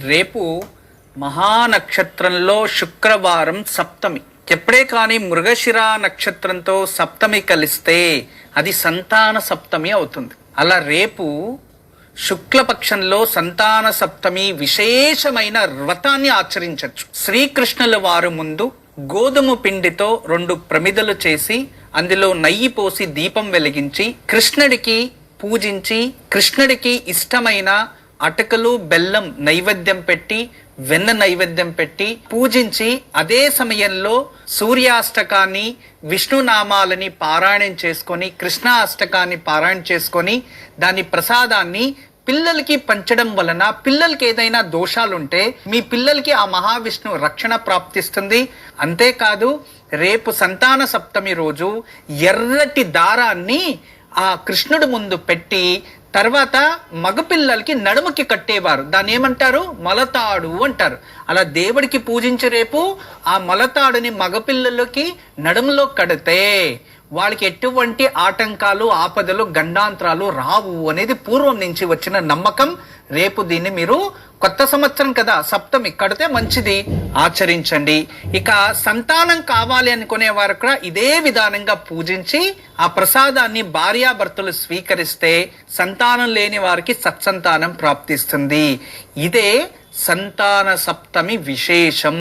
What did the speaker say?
రేపు మహానక్షత్రంలో శుక్రవారం సప్తమి. ఎప్పుడే కానీ మృగశిర నక్షత్రంతో సప్తమి కలిస్తే అది సంతాన సప్తమి అవుతుంది. అలా రేపు శుక్లపక్షంలో సంతాన సప్తమి విశేషమైన వ్రతాన్ని ఆచరించవచ్చు. శ్రీకృష్ణుల వారు ముందు గోధుమ పిండితో 2 ప్రమిదలు చేసి అందులో నెయ్యి పోసి దీపం వెలిగించి కృష్ణుడికి పూజించి కృష్ణుడికి ఇష్టమైన అటుకలు బెల్లం నైవేద్యం పెట్టి వెన్న నైవేద్యం పెట్టి పూజించి అదే సమయంలో సూర్యాష్టకాన్ని విష్ణునామాలని పారాయణం చేసుకొని కృష్ణ అష్టకాన్ని పారాయణ చేసుకొని దాని ప్రసాదాన్ని పిల్లలకి పంచడం వలన పిల్లలకి ఏదైనా దోషాలుంటే మీ పిల్లలకి ఆ మహావిష్ణు రక్షణ ప్రాప్తిస్తుంది. అంతేకాదు రేపు సంతాన సప్తమి రోజు ఎర్రటి దారాన్ని ఆ కృష్ణుడి ముందు పెట్టి తర్వాత మగపిల్లలకి నడుముకి కట్టేవారు. దాన్ని ఏమంటారు? మొలతాడు అంటారు. అలా దేవుడికి పూజించి రేపు ఆ మొలతాడుని మగపిల్లలకి నడుములో కడితే వాళ్ళకి ఎటువంటి ఆటంకాలు ఆపదలు గండాంతరాలు రావు అనేది పూర్వం నుంచి వచ్చిన నమ్మకం. రేపు దీన్ని మీరు కొత్త సంవత్సరం కదా సప్తమి కడితే మంచిది, ఆచరించండి. ఇక సంతానం కావాలి అనుకునే వారు కూడా ఇదే విధానంగా పూజించి ఆ ప్రసాదాన్ని భార్యాభర్తలు స్వీకరిస్తే సంతానం లేని వారికి సత్సంతానం ప్రాప్తిస్తుంది. ఇదే సంతాన సప్తమి విశేషం.